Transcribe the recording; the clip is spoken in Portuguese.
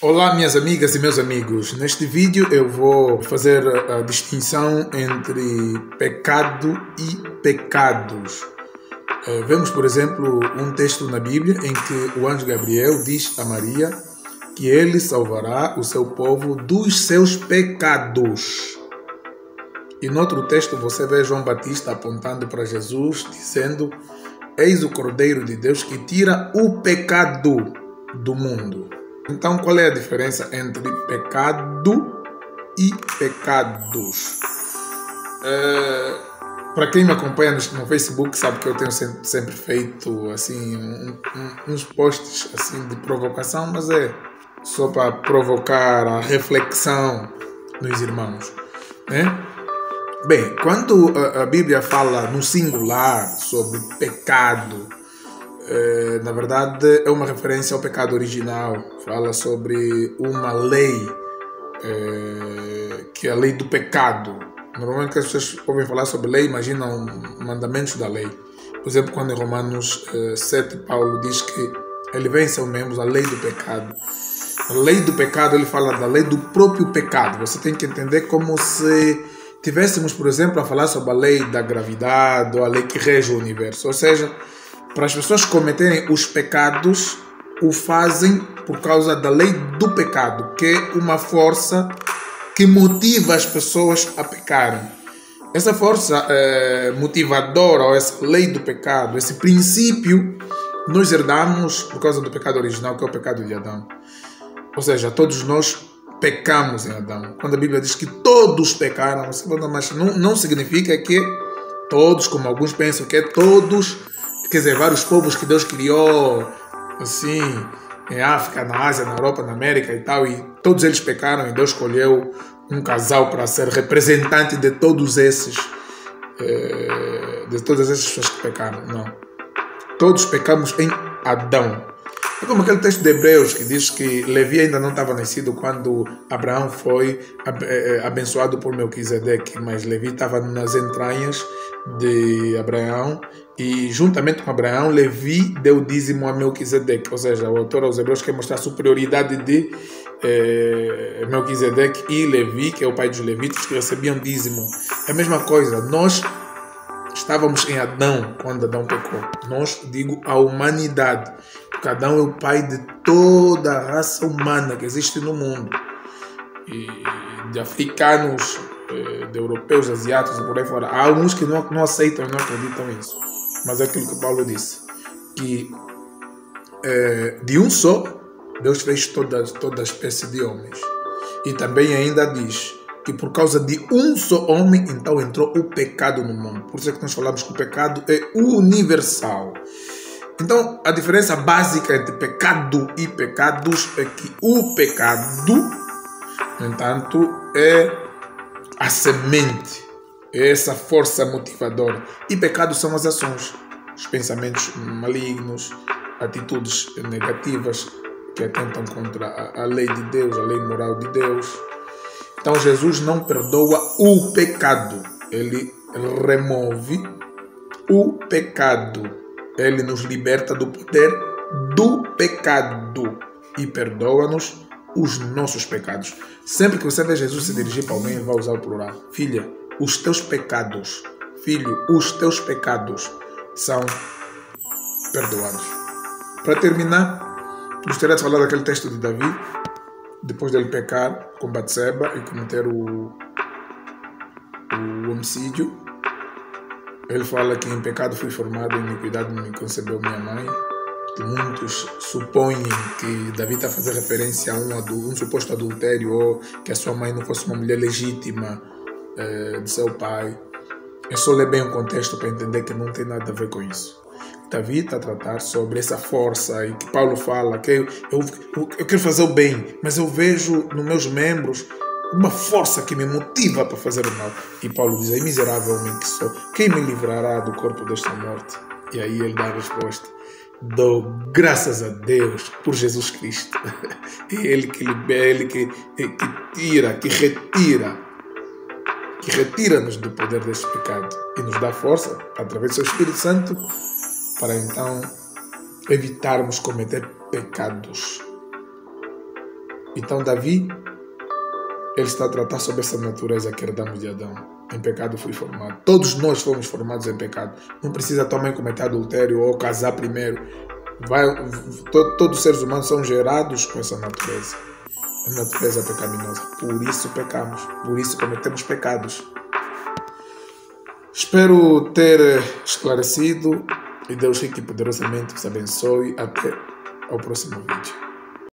Olá, minhas amigas e meus amigos. Neste vídeo eu vou fazer a distinção entre pecado e pecados. Vemos, por exemplo, um texto na Bíblia em que o anjo Gabriel diz a Maria que ele salvará o seu povo dos seus pecados. E no outro texto você vê João Batista apontando para Jesus, dizendo: Eis o Cordeiro de Deus que tira o pecado do mundo. Então, qual é a diferença entre pecado e pecados? Para quem me acompanha no Facebook sabe que eu tenho sempre feito assim uns posts assim de provocação, mas é só para provocar a reflexão nos irmãos, né? Bem, quando a Bíblia fala no singular sobre pecado, na verdade é uma referência ao pecado original. Fala sobre uma lei, que é a lei do pecado. Normalmente quando as pessoas ouvem falar sobre lei, imaginam mandamentos da lei. Por exemplo, quando em Romanos 7, Paulo diz que ele vem em seus membros a lei do pecado. A lei do pecado, ele fala da lei do próprio pecado. Você tem que entender como se tivéssemos, por exemplo, a falar sobre a lei da gravidade ou a lei que rege o universo. Ou seja, para as pessoas cometerem os pecados, o fazem por causa da lei do pecado, que é uma força que motiva as pessoas a pecarem. Essa força motivadora, ou essa lei do pecado, esse princípio, nós herdamos por causa do pecado original, que é o pecado de Adão. Ou seja, todos nós pecamos em Adão. Quando a Bíblia diz que todos pecaram, mas não significa que todos, como alguns pensam, que é todos. Quer dizer, vários povos que Deus criou, assim, em África, na Ásia, na Europa, na América e tal, e todos eles pecaram e Deus escolheu um casal para ser representante de todas essas pessoas que pecaram. Não. Todos pecamos em Adão. É como aquele texto de Hebreus que diz que Levi ainda não estava nascido quando Abraão foi abençoado por Melquisedeque, mas Levi estava nas entranhas de Abraão e juntamente com Abraão, Levi deu dízimo a Melquisedeque. Ou seja, o autor aos Hebreus quer mostrar a superioridade de Melquisedeque e Levi, que é o pai dos levitas, que recebiam dízimo. É a mesma coisa. Nós estávamos em Adão quando Adão pecou. Nós, digo, a humanidade. Porque Adão é o pai de toda a raça humana que existe no mundo. E de africanos, de europeus, asiáticos e por aí fora. Há alguns que não aceitam e não acreditam nisso. Mas é aquilo que Paulo disse. Que de um só, Deus fez toda a espécie de homens. E também ainda diz que por causa de um só homem, então entrou o pecado no mundo. Por isso é que nós falamos que o pecado é universal. Então, a diferença básica entre pecado e pecados é que o pecado, no entanto, é a semente, é essa força motivadora. E pecados são as ações, os pensamentos malignos, atitudes negativas que atentam contra a lei de Deus, a lei moral de Deus. Então Jesus não perdoa o pecado, ele remove o pecado. Ele nos liberta do poder do pecado e perdoa-nos os nossos pecados. Sempre que você vê Jesus se dirigir para alguém, ele vai usar o plural. Filha, os teus pecados, filho, os teus pecados são perdoados. Para terminar, gostaria de falar daquele texto de Davi, depois dele pecar com Batseba e cometer o homicídio. Ele fala que em pecado fui formado, em iniquidade me concebeu minha mãe. Que muitos supõem que Davi está a fazer referência a um suposto adultério, ou que a sua mãe não fosse uma mulher legítima de seu pai. É só ler bem o contexto para entender que não tem nada a ver com isso. Davi está a tratar sobre essa força, e que Paulo fala que eu quero fazer o bem, mas eu vejo nos meus membros uma força que me motiva para fazer o mal. E Paulo diz: ai, miserável homem que sou, quem me livrará do corpo desta morte? E aí ele dá a resposta: dou graças a Deus por Jesus Cristo. É Ele que libera, Ele que tira, que retira-nos do poder deste pecado e nos dá força, através do seu Espírito Santo, para então evitarmos cometer pecados. Então Davi, ele está a tratar sobre essa natureza que herdamos de Adão. Em pecado fui formado. Todos nós fomos formados em pecado. Não precisa tua mãe cometer adultério ou casar primeiro. Todos os seres humanos são gerados com essa natureza. A natureza pecaminosa. Por isso pecamos. Por isso cometemos pecados. Espero ter esclarecido e Deus rico e poderosamente vos abençoe. Até ao próximo vídeo.